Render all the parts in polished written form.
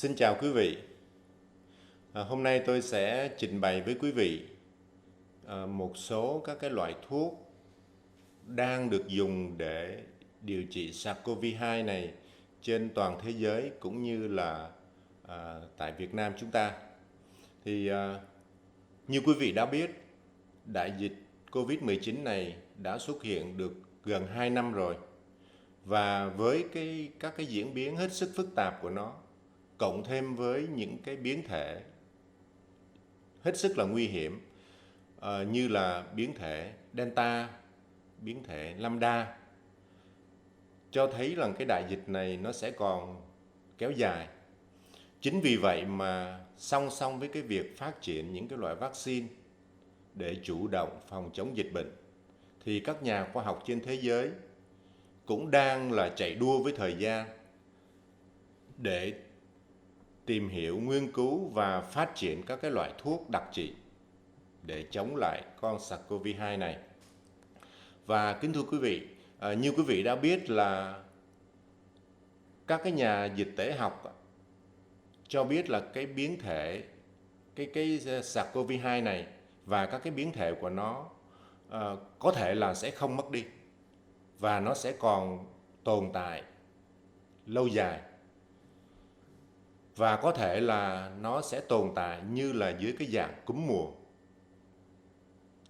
Xin chào quý vị. Hôm nay tôi sẽ trình bày với quý vị một số các cái loại thuốc đang được dùng để điều trị SARS-CoV-2 này trên toàn thế giới cũng như là tại Việt Nam chúng ta. Thì như quý vị đã biết, đại dịch Covid-19 này đã xuất hiện được gần 2 năm rồi. Và với các cái diễn biến hết sức phức tạp của nó, cộng thêm với những cái biến thể hết sức là nguy hiểm như là biến thể Delta, biến thể Lambda, cho thấy rằng cái đại dịch này nó sẽ còn kéo dài. Chính vì vậy mà song song với cái việc phát triển những cái loại vaccine để chủ động phòng chống dịch bệnh, thì các nhà khoa học trên thế giới cũng đang là chạy đua với thời gian để tìm hiểu, nghiên cứu và phát triển các cái loại thuốc đặc trị để chống lại con SARS-CoV-2 này. Và kính thưa quý vị, như quý vị đã biết là các cái nhà dịch tễ học cho biết là cái biến thể cái SARS-CoV-2 này và các cái biến thể của nó có thể là sẽ không mất đi và nó sẽ còn tồn tại lâu dài, và có thể là nó sẽ tồn tại như là dưới cái dạng cúm mùa.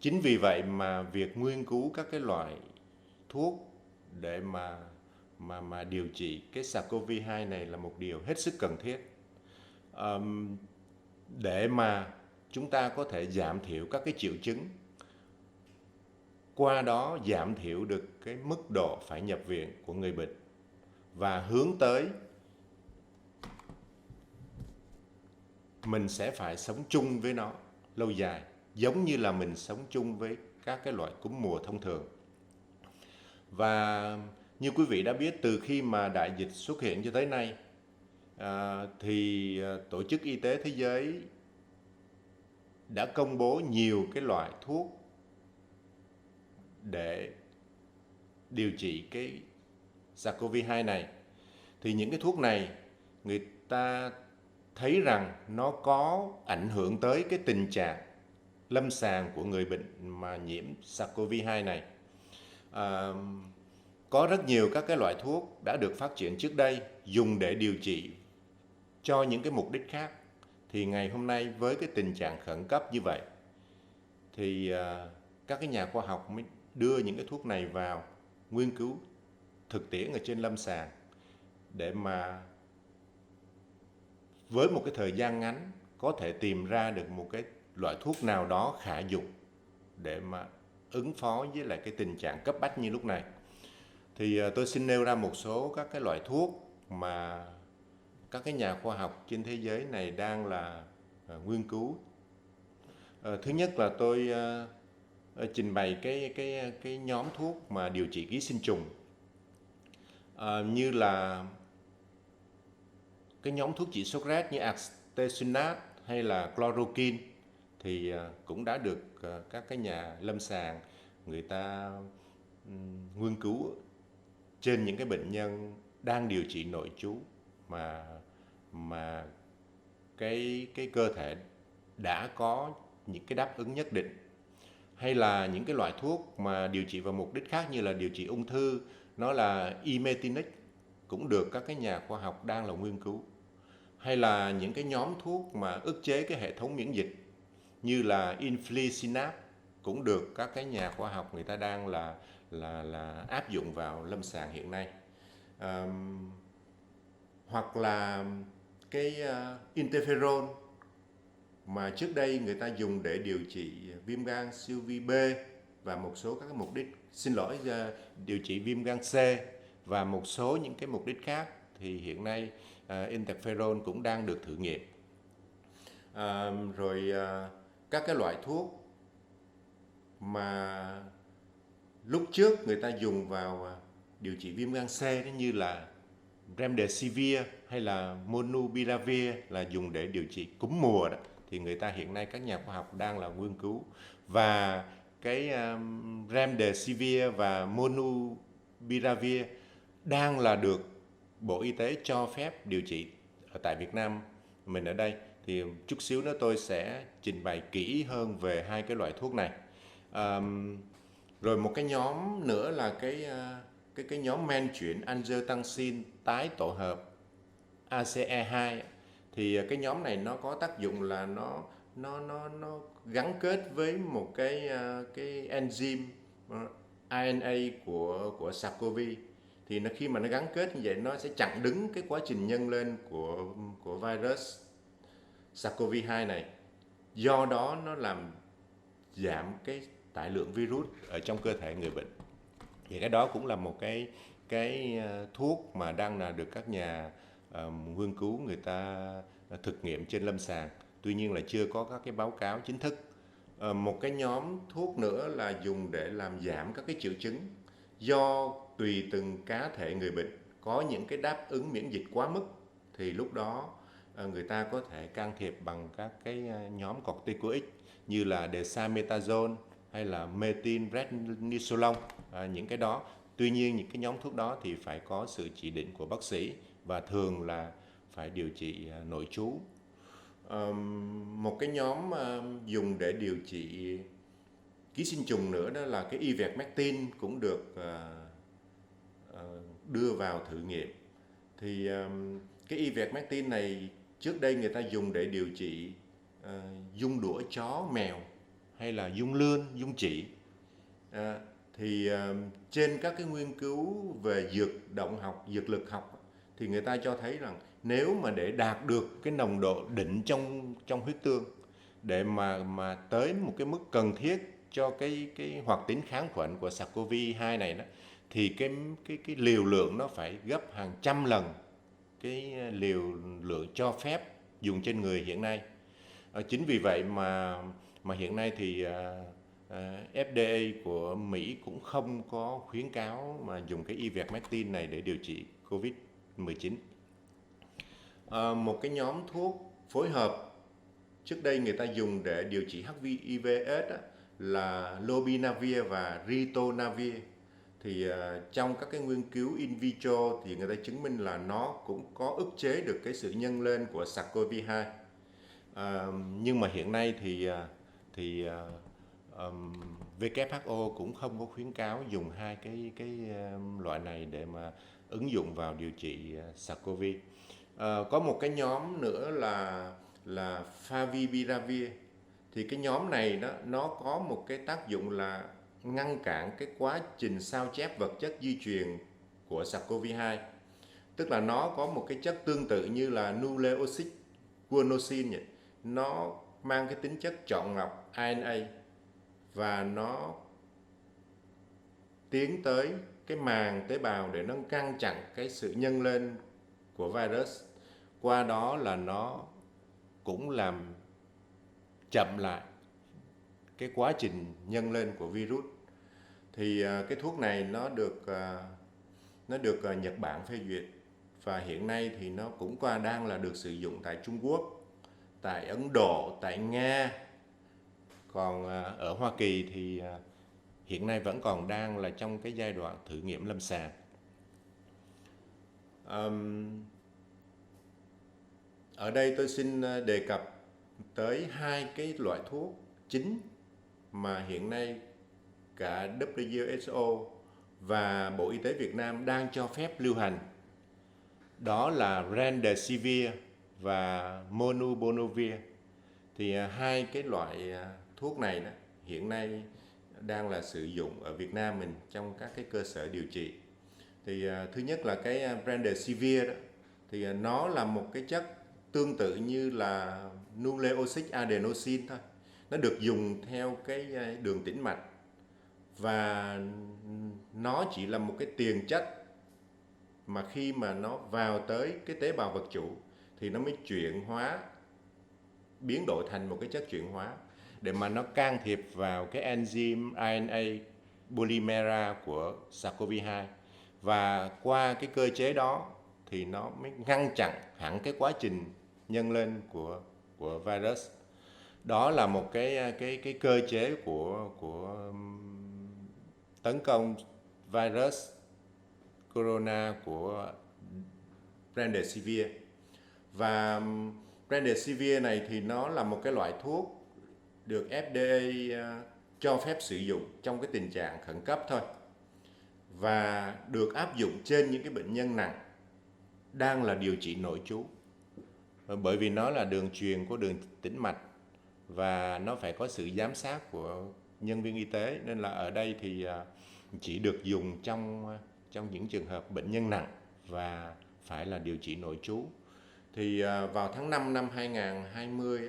Chính vì vậy mà việc nghiên cứu các cái loại thuốc để mà điều trị cái SARS-CoV-2 này là một điều hết sức cần thiết, để mà chúng ta có thể giảm thiểu các cái triệu chứng, qua đó giảm thiểu được cái mức độ phải nhập viện của người bệnh và hướng tới mình sẽ phải sống chung với nó lâu dài, giống như là mình sống chung với các cái loại cúm mùa thông thường. Và như quý vị đã biết, từ khi mà đại dịch xuất hiện cho tới nay, thì Tổ chức Y tế Thế giới đã công bố nhiều cái loại thuốc để điều trị cái SARS-CoV-2 này. Thì những cái thuốc này người ta thấy rằng nó có ảnh hưởng tới cái tình trạng lâm sàng của người bệnh mà nhiễm SARS-CoV-2 này. Có rất nhiều các cái loại thuốc đã được phát triển trước đây dùng để điều trị cho những cái mục đích khác. Thì ngày hôm nay với cái tình trạng khẩn cấp như vậy thì các cái nhà khoa học mới đưa những cái thuốc này vào nghiên cứu thực tiễn ở trên lâm sàng, để mà với một cái thời gian ngắn có thể tìm ra được một cái loại thuốc nào đó khả dụng để mà ứng phó với lại cái tình trạng cấp bách như lúc này. Thì tôi xin nêu ra một số các cái loại thuốc mà các cái nhà khoa học trên thế giới này đang là nghiên cứu. Thứ nhất là tôi trình bày cái nhóm thuốc mà điều trị ký sinh trùng, như là cái nhóm thuốc trị sốt rét như artesunate hay là chloroquine, thì cũng đã được các cái nhà lâm sàng người ta nghiên cứu trên những cái bệnh nhân đang điều trị nội trú mà cái cơ thể đã có những cái đáp ứng nhất định. Hay là những cái loại thuốc mà điều trị vào mục đích khác như là điều trị ung thư, nó là imetinic, cũng được các cái nhà khoa học đang là nghiên cứu. Hay là những cái nhóm thuốc mà ức chế cái hệ thống miễn dịch như là infliximab, cũng được các cái nhà khoa học người ta đang là áp dụng vào lâm sàng hiện nay. Hoặc là cái interferon mà trước đây người ta dùng để điều trị viêm gan siêu vi B và một số các cái mục đích, điều trị viêm gan C và một số những cái mục đích khác, thì hiện nay interferon cũng đang được thử nghiệm. Rồi các cái loại thuốc mà lúc trước người ta dùng vào điều trị viêm gan C đó, như là remdesivir hay là monupiravir là dùng để điều trị cúm mùa đó, thì người ta hiện nay các nhà khoa học đang là nghiên cứu. Và cái remdesivir và monupiravir đang là được Bộ Y tế cho phép điều trị ở tại Việt Nam mình ở đây, thì chút xíu nữa tôi sẽ trình bày kỹ hơn về hai cái loại thuốc này. Rồi một cái nhóm nữa là cái nhóm men chuyển angiotensin tái tổ hợp ACE2. Thì cái nhóm này nó có tác dụng là nó gắn kết với một cái enzyme RNA của SARS-CoV. Thì khi mà nó gắn kết như vậy, nó sẽ chặn đứng cái quá trình nhân lên của virus SARS-CoV-2 này. Do đó nó làm giảm cái tải lượng virus ở trong cơ thể người bệnh. Thì cái đó cũng là một cái thuốc mà đang là được các nhà nghiên cứu người ta thực nghiệm trên lâm sàng. Tuy nhiên là chưa có các cái báo cáo chính thức. Một cái nhóm thuốc nữa là dùng để làm giảm các cái triệu chứng, do tùy từng cá thể người bệnh có những cái đáp ứng miễn dịch quá mức, thì lúc đó người ta có thể can thiệp bằng các cái nhóm corticoid như là dexamethasone hay là methylprednisolone, những cái đó. Tuy nhiên những cái nhóm thuốc đó thì phải có sự chỉ định của bác sĩ và thường là phải điều trị nội trú. Một cái nhóm dùng để điều trị ký sinh trùng nữa đó là cái ivermectin, cũng được đưa vào thử nghiệm. Thì cái ivermectin này trước đây người ta dùng để điều trị giun đũa chó mèo hay là giun lươn, giun chỉ. Thì trên các cái nghiên cứu về dược động học, dược lực học, thì người ta cho thấy rằng nếu mà để đạt được cái nồng độ đỉnh trong huyết tương để mà tới một cái mức cần thiết cho cái hoạt tính kháng khuẩn của SARS-CoV-2 này đó, thì cái liều lượng nó phải gấp hàng trăm lần cái liều lượng cho phép dùng trên người hiện nay. Chính vì vậy mà hiện nay thì FDA của Mỹ cũng không có khuyến cáo mà dùng cái ivermectin này để điều trị COVID-19. Một cái nhóm thuốc phối hợp trước đây người ta dùng để điều trị HIV/AIDS là lopinavir và ritonavir. Thì trong các cái nghiên cứu in vitro thì người ta chứng minh là nó cũng có ức chế được cái sự nhân lên của SARS-CoV-2. Nhưng mà hiện nay thì WHO cũng không có khuyến cáo dùng hai cái loại này để mà ứng dụng vào điều trị SARS-CoV. Có một cái nhóm nữa là favipiravir. Thì cái nhóm này nó có một cái tác dụng là ngăn cản cái quá trình sao chép vật chất di truyền của SARS-CoV-2. Tức là nó có một cái chất tương tự như là nucleoside guanosine vậy. Nó mang cái tính chất chọn lọc RNA và nó tiến tới cái màng tế bào để nó ngăn chặn cái sự nhân lên của virus. Qua đó là nó cũng làm chậm lại cái quá trình nhân lên của virus. Thì cái thuốc này nó được Nhật Bản phê duyệt, và hiện nay thì nó cũng đang là được sử dụng tại Trung Quốc, tại Ấn Độ, tại Nga. Còn ở Hoa Kỳ thì hiện nay vẫn còn đang là trong cái giai đoạn thử nghiệm lâm sàng. Ở đây tôi xin đề cập tới hai cái loại thuốc chính mà hiện nay cả WHO và Bộ Y tế Việt Nam đang cho phép lưu hành. Đó là Remdesivir và Molnupiravir. Thì hai cái loại thuốc này hiện nay đang là sử dụng ở Việt Nam mình trong các cái cơ sở điều trị. Thì thứ nhất là cái Remdesivir đó, thì nó là một cái chất tương tự như là nucleoside adenosine thôi. Nó được dùng theo cái đường tĩnh mạch, và nó chỉ là một cái tiền chất mà khi mà nó vào tới cái tế bào vật chủ thì nó mới chuyển hóa, biến đổi thành một cái chất chuyển hóa để mà nó can thiệp vào cái enzyme RNA polymerase của SARS-CoV-2. Và qua cái cơ chế đó thì nó mới ngăn chặn hẳn cái quá trình nhân lên của virus. Đó là một cái cơ chế của tấn công virus corona của Remdesivir. Và Remdesivir này thì nó là một cái loại thuốc được FDA cho phép sử dụng trong cái tình trạng khẩn cấp thôi, và được áp dụng trên những cái bệnh nhân nặng đang là điều trị nội trú. Bởi vì nó là đường truyền của đường tĩnh mạch và nó phải có sự giám sát của nhân viên y tế, nên là ở đây thì chỉ được dùng trong những trường hợp bệnh nhân nặng và phải là điều trị nội trú. Thì vào tháng 5 năm 2020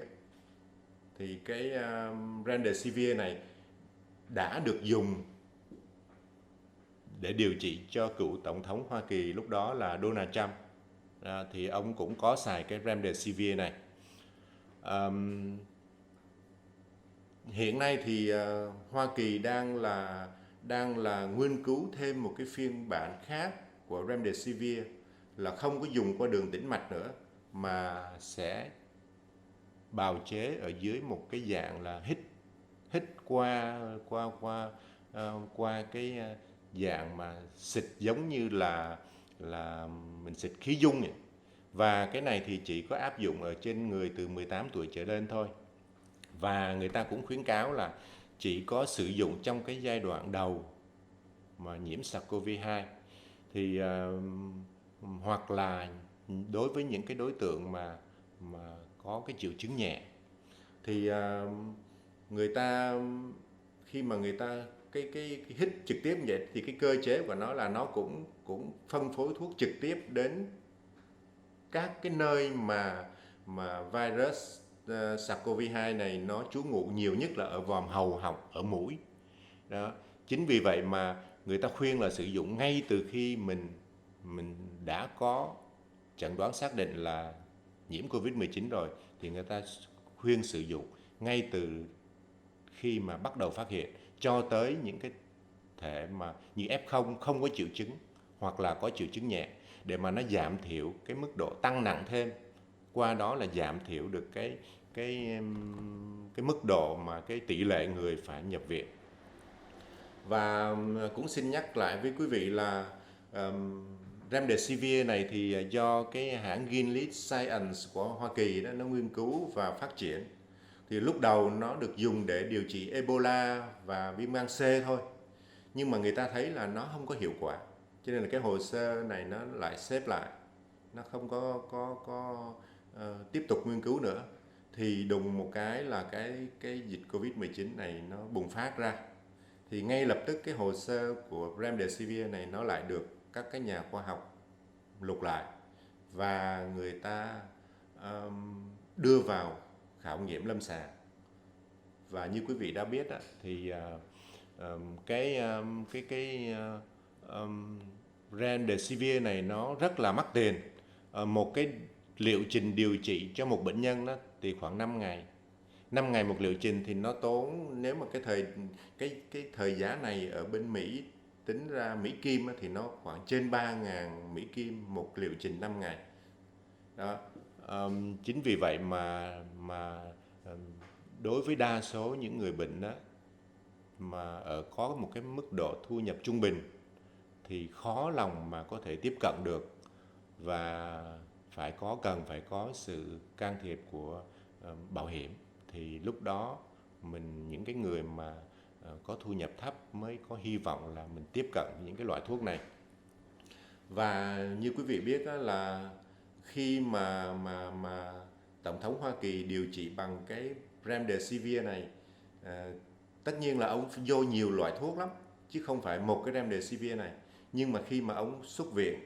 thì cái Remdesivir này đã được dùng để điều trị cho cựu tổng thống Hoa Kỳ lúc đó là Donald Trump. Thì ông cũng có xài cái Remdesivir này. Hiện nay thì Hoa Kỳ đang là nghiên cứu thêm một cái phiên bản khác của Remdesivir, là không có dùng qua đường tĩnh mạch nữa mà sẽ bào chế ở dưới một cái dạng là hít qua cái dạng mà xịt, giống như là mình xịt khí dung vậy. Và cái này thì chỉ có áp dụng ở trên người từ 18 tuổi trở lên thôi. Và người ta cũng khuyến cáo là chỉ có sử dụng trong cái giai đoạn đầu mà nhiễm SARS-CoV-2, thì hoặc là đối với những cái đối tượng mà có cái triệu chứng nhẹ. Thì người ta khi mà người ta cái hít trực tiếp như vậy thì cái cơ chế của nó là nó cũng phân phối thuốc trực tiếp đến các cái nơi mà virus SARS-CoV-2 này nó trú ngụ nhiều nhất, là ở vòm hầu họng, ở mũi đó. Chính vì vậy mà người ta khuyên là sử dụng ngay từ khi mình đã có chẩn đoán xác định là nhiễm Covid-19 rồi, thì người ta khuyên sử dụng ngay từ khi mà bắt đầu phát hiện, cho tới những cái thể mà như F0 không có triệu chứng hoặc là có triệu chứng nhẹ, để mà nó giảm thiểu cái mức độ tăng nặng thêm, qua đó là giảm thiểu được cái mức độ mà cái tỷ lệ người phải nhập viện. Và cũng xin nhắc lại với quý vị là Remdesivir này thì do cái hãng Gilead Science của Hoa Kỳ đó, nó nghiên cứu và phát triển. Thì lúc đầu nó được dùng để điều trị Ebola và viêm gan C thôi, nhưng mà người ta thấy là nó không có hiệu quả, cho nên là cái hồ sơ này nó lại xếp lại, nó không có tiếp tục nghiên cứu nữa. Thì đùng một cái là cái dịch Covid-19 này nó bùng phát ra, thì ngay lập tức cái hồ sơ của Remdesivir này nó lại được các cái nhà khoa học lục lại, và người ta đưa vào khảo nghiệm lâm sàng. Và như quý vị đã biết á, thì Remdesivir này nó rất là mắc tiền. Một cái liệu trình điều trị cho một bệnh nhân đó thì khoảng 5 ngày. 5 ngày một liệu trình thì nó tốn, nếu mà cái thời giá này ở bên Mỹ tính ra Mỹ Kim thì nó khoảng trên 3.000 Mỹ Kim một liệu trình 5 ngày. Đó. Chính vì vậy mà đối với đa số những người bệnh đó mà có một cái mức độ thu nhập trung bình thì khó lòng mà có thể tiếp cận được, và cần phải có sự can thiệp của bảo hiểm. Thì lúc đó những cái người mà có thu nhập thấp mới có hy vọng là mình tiếp cận những cái loại thuốc này. Và như quý vị biết đó, là khi mà Tổng thống Hoa Kỳ điều trị bằng cái Remdesivir này, tất nhiên là ông vô nhiều loại thuốc lắm, chứ không phải một cái Remdesivir này. Nhưng mà khi mà ông xuất viện,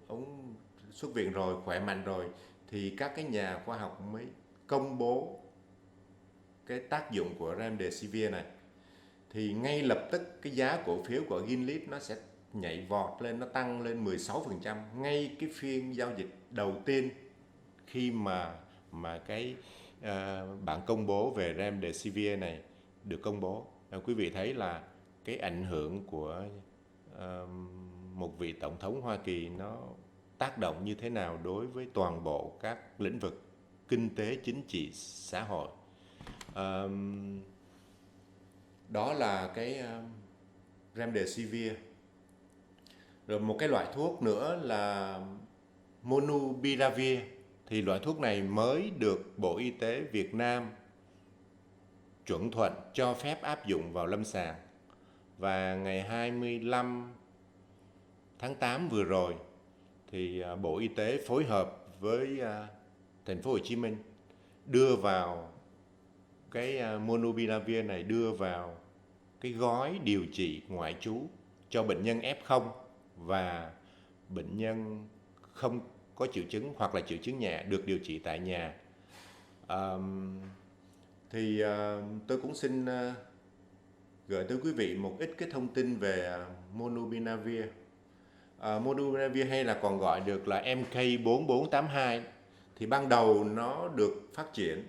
ông xuất viện rồi, khỏe mạnh rồi, thì các cái nhà khoa học mới công bố cái tác dụng của Remdesivir này. Thì ngay lập tức cái giá cổ phiếu của Gilead nó sẽ nhảy vọt lên, nó tăng lên 16%, ngay cái phiên giao dịch đầu tiên khi mà cái bản công bố về Remdesivir này được công bố. Quý vị thấy là cái ảnh hưởng của một vị tổng thống Hoa Kỳ nó tác động như thế nào đối với toàn bộ các lĩnh vực kinh tế, chính trị, xã hội. Đó là cái Remdesivir. Rồi một cái loại thuốc nữa là Monupiravir. thì loại thuốc này mới được Bộ Y tế Việt Nam chuẩn thuận cho phép áp dụng vào lâm sàng. Và ngày 25 tháng 8 vừa rồi thì Bộ Y tế phối hợp với thành phố Hồ Chí Minh đưa vào cái Monupiravir này, đưa vào cái gói điều trị ngoại trú cho bệnh nhân F0 và bệnh nhân không có triệu chứng hoặc là triệu chứng nhẹ được điều trị tại nhà. Tôi cũng xin gửi tới quý vị một ít cái thông tin về Monupiravir. Monupiravir hay là còn gọi được là MK4482 thì ban đầu nó được phát triển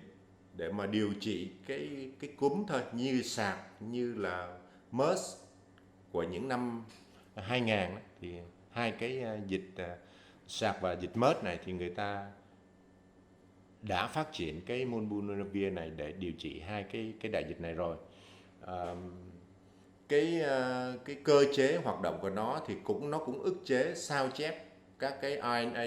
để mà điều trị cái cúm thôi, như SARS, như là MERS của những năm 2000. Thì hai cái dịch SARS và dịch MERS này thì người ta đã phát triển cái Monupiravir này để điều trị hai cái đại dịch này rồi. Cái cơ chế hoạt động của nó thì nó cũng ức chế sao chép các cái RNA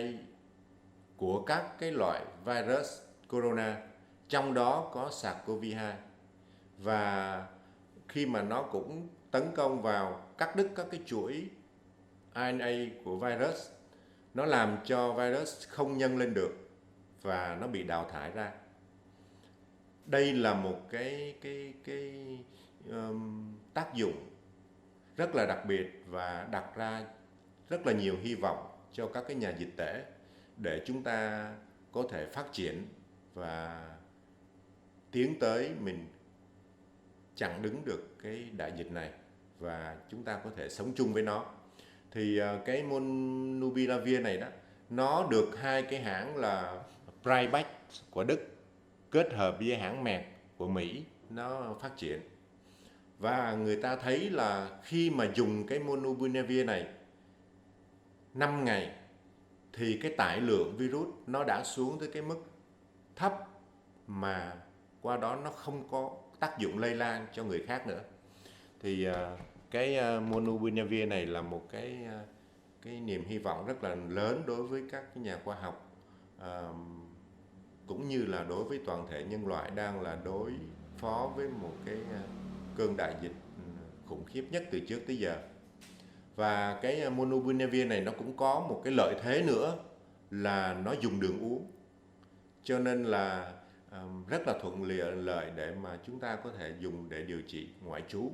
của các cái loại virus corona, trong đó có SARS-CoV-2. Và khi mà nó cũng tấn công vào cắt đứt các cái chuỗi RNA của virus, nó làm cho virus không nhân lên được và nó bị đào thải ra. Đây là một cái tác dụng rất là đặc biệt và đặt ra rất là nhiều hy vọng cho các cái nhà dịch tễ để chúng ta có thể phát triển và tiến tới mình chặn đứng được cái đại dịch này và chúng ta có thể sống chung với nó. Thì cái Monupiravir này đó, nó được hai cái hãng là Privac của Đức kết hợp với hãng Merck của Mỹ nó phát triển. Và người ta thấy là khi mà dùng cái Monupiravir này 5 ngày thì cái tải lượng virus nó đã xuống tới cái mức thấp, mà qua đó nó không có tác dụng lây lan cho người khác nữa. Thì cái Monupiravir này là một cái niềm hy vọng rất là lớn đối với các nhà khoa học, cũng như là đối với toàn thể nhân loại đang là đối phó với một cái cơn đại dịch khủng khiếp nhất từ trước tới giờ. Và cái Monupiravir này nó cũng có một cái lợi thế nữa là nó dùng đường uống, cho nên là rất là thuận lợi để mà chúng ta có thể dùng để điều trị ngoại trú.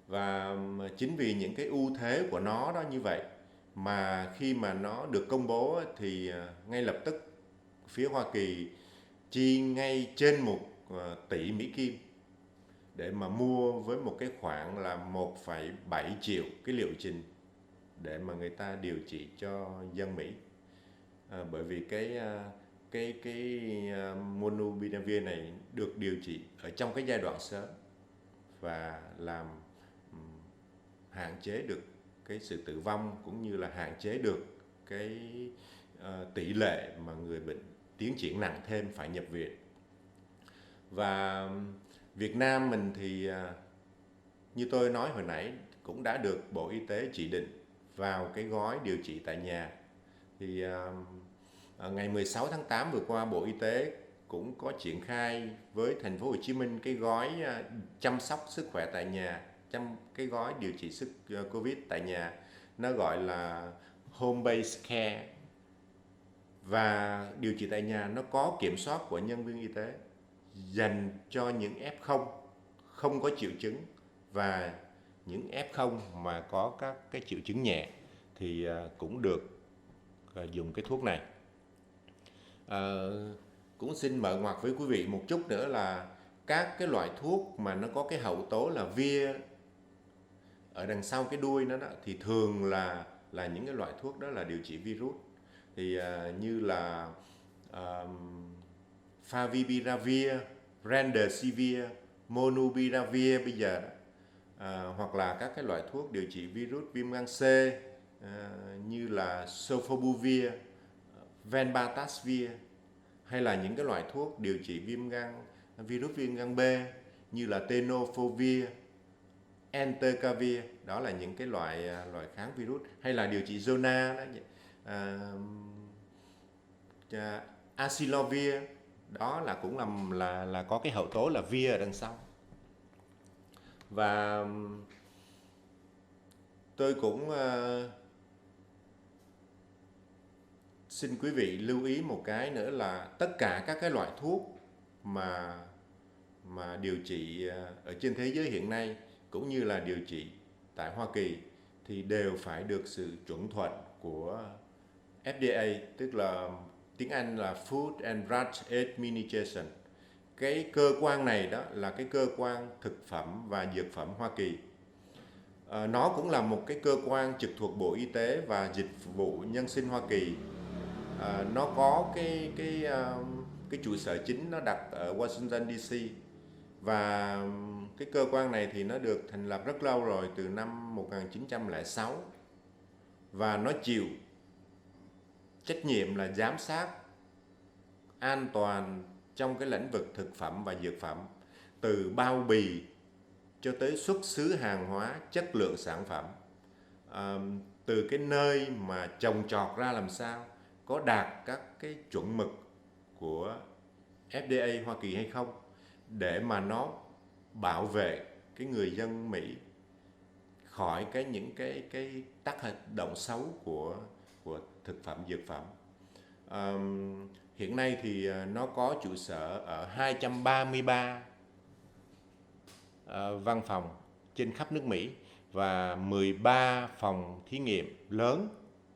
Và chính vì những cái ưu thế của nó đó như vậy mà khi mà nó được công bố thì ngay lập tức phía Hoa Kỳ chi ngay trên 1 tỷ Mỹ Kim để mà mua với một cái khoản là 1,7 triệu cái liệu trình để mà người ta điều trị cho dân Mỹ. Bởi vì cái Monupiravir này được điều trị ở trong cái giai đoạn sớm và làm hạn chế được cái sự tử vong, cũng như là hạn chế được cái tỷ lệ mà người bệnh tiến triển nặng thêm phải nhập viện. Và Việt Nam mình thì như tôi nói hồi nãy cũng đã được Bộ Y tế chỉ định vào cái gói điều trị tại nhà. Thì ngày 16 tháng 8 vừa qua, Bộ Y tế cũng có triển khai với thành phố Hồ Chí Minh cái gói chăm sóc sức khỏe tại nhà, cái gói điều trị Covid tại nhà, nó gọi là Home Based Care. Và điều trị tại nhà nó có kiểm soát của nhân viên y tế dành cho những F0 không có triệu chứng và những F0 mà có các cái triệu chứng nhẹ thì cũng được dùng cái thuốc này. Cũng xin mở ngoặt với quý vị một chút nữa là các cái loại thuốc mà nó có cái hậu tố là vir ở đằng sau cái đuôi nó đó, thì thường là những cái loại thuốc đó là điều trị virus. Thì như là Favipiravir, Remdesivir, Monupiravir bây giờ đó, hoặc là các cái loại thuốc điều trị virus viêm gan C như là Sofovir, Venbatasvir, hay là những cái loại thuốc điều trị virus viêm gan B như là Tenofovir, Entecavir, đó là những cái loại kháng virus, hay là điều trị zona đó. acyclovir, đó là cũng là có cái hậu tố là vir ở đằng sau. Và tôi cũng xin quý vị lưu ý một cái nữa là tất cả các cái loại thuốc mà điều trị ở trên thế giới hiện nay cũng như là điều trị tại Hoa Kỳ thì đều phải được sự chuẩn thuận của FDA, tức là tiếng Anh là Food and Drug Administration. Cái cơ quan này đó là cái cơ quan thực phẩm và dược phẩm Hoa Kỳ. Nó cũng là một cái cơ quan trực thuộc Bộ Y tế và Dịch vụ Nhân sinh Hoa Kỳ. Nó có cái trụ sở chính nó đặt ở Washington DC, và cái cơ quan này thì nó được thành lập rất lâu rồi, từ năm 1906, và nó chịu trách nhiệm là giám sát an toàn trong cái lĩnh vực thực phẩm và dược phẩm, từ bao bì cho tới xuất xứ hàng hóa, chất lượng sản phẩm, từ cái nơi mà trồng trọt ra làm sao có đạt các cái chuẩn mực của FDA Hoa Kỳ hay không, để mà nó bảo vệ cái người dân Mỹ khỏi những cái tác động xấu của thực phẩm dược phẩm. Hiện nay thì nó có trụ sở ở 233 văn phòng trên khắp nước Mỹ, và 13 phòng thí nghiệm lớn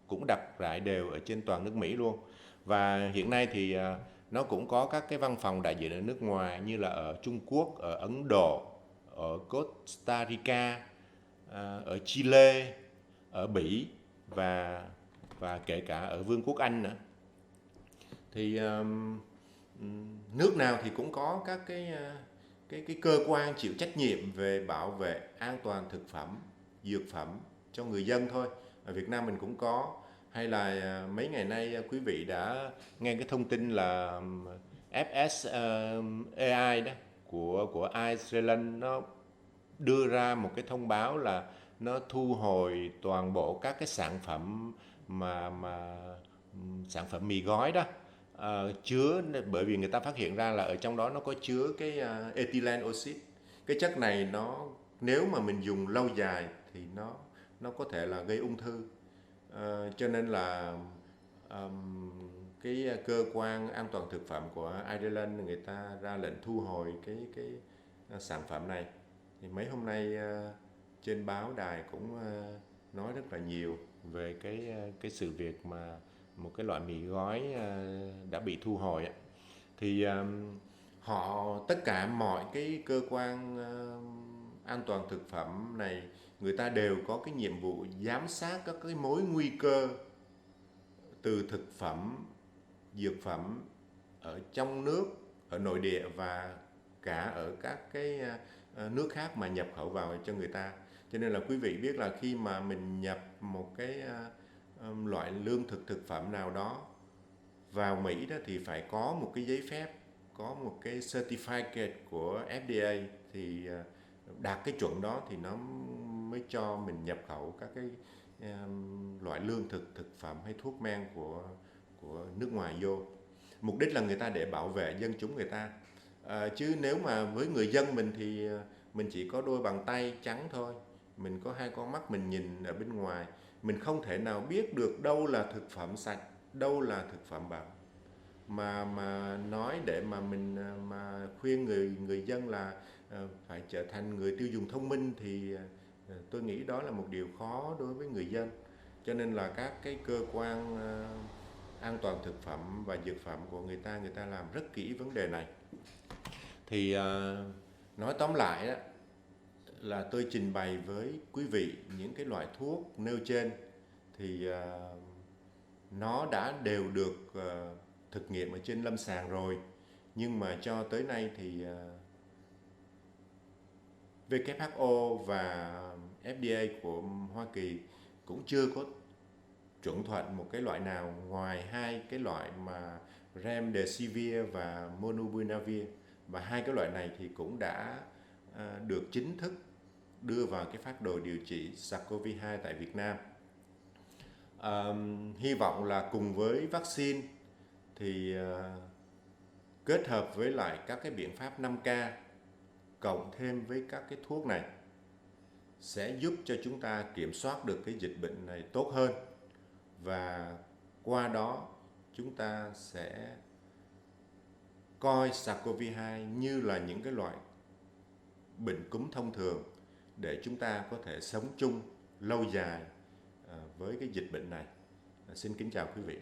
cũng đặt rải đều ở trên toàn nước Mỹ luôn. Và hiện nay thì nó cũng có các cái văn phòng đại diện ở nước ngoài, như là ở Trung Quốc, ở Ấn Độ, ở Costa Rica, ở Chile, ở Bỉ và kể cả ở Vương quốc Anh nữa. Thì nước nào thì cũng có các cái cơ quan chịu trách nhiệm về bảo vệ an toàn thực phẩm, dược phẩm cho người dân thôi. Ở Việt Nam mình cũng có. Hay là mấy ngày nay quý vị đã nghe cái thông tin là FSAI đó của Ireland, nó đưa ra một cái thông báo là nó thu hồi toàn bộ các cái sản phẩm sản phẩm mì gói đó, chứa, bởi vì người ta phát hiện ra là ở trong đó nó có chứa cái ethylene oxide. Cái chất này nó, nếu mà mình dùng lâu dài thì nó có thể là gây ung thư. Cho nên là cái cơ quan an toàn thực phẩm của Ireland, người ta ra lệnh thu hồi cái sản phẩm này. Thì mấy hôm nay trên báo đài cũng nói rất là nhiều về cái sự việc mà một cái loại mì gói đã bị thu hồi. Thì tất cả mọi cái cơ quan an toàn thực phẩm này, người ta đều có cái nhiệm vụ giám sát các cái mối nguy cơ từ thực phẩm, dược phẩm ở trong nước, ở nội địa và cả ở các cái nước khác mà nhập khẩu vào cho người ta. Cho nên là quý vị biết là khi mà mình nhập một cái loại lương thực phẩm nào đó vào Mỹ đó, thì phải có một cái giấy phép, có một cái certificate của FDA, thì đạt cái chuẩn đó thì nó mới cho mình nhập khẩu các cái loại lương thực phẩm hay thuốc men của nước ngoài vô. Mục đích là người ta để bảo vệ dân chúng người ta. Chứ nếu mà với người dân mình thì mình chỉ có đôi bàn tay trắng thôi, mình có hai con mắt mình nhìn ở bên ngoài, mình không thể nào biết được đâu là thực phẩm sạch, đâu là thực phẩm bẩn. Mà nói để mà mình mà khuyên người dân là phải trở thành người tiêu dùng thông minh thì tôi nghĩ đó là một điều khó đối với người dân. Cho nên là các cái cơ quan an toàn thực phẩm và dược phẩm của người ta làm rất kỹ vấn đề này. Thì nói tóm lại đó, là tôi trình bày với quý vị những cái loại thuốc nêu trên thì nó đã đều được thực nghiệm ở trên lâm sàng rồi, nhưng mà cho tới nay thì WHO và FDA của Hoa Kỳ cũng chưa có chuẩn thuận một cái loại nào ngoài hai cái loại mà Remdesivir và Molnupiravir, và hai cái loại này thì cũng đã được chính thức đưa vào cái phác đồ điều trị SARS-CoV-2 tại Việt Nam. Hy vọng là cùng với vaccine thì kết hợp với lại các cái biện pháp 5K cộng thêm với các cái thuốc này sẽ giúp cho chúng ta kiểm soát được cái dịch bệnh này tốt hơn, và qua đó chúng ta sẽ coi SARS-CoV-2 như là những cái loại bệnh cúm thông thường để chúng ta có thể sống chung lâu dài với cái dịch bệnh này. Xin kính chào quý vị.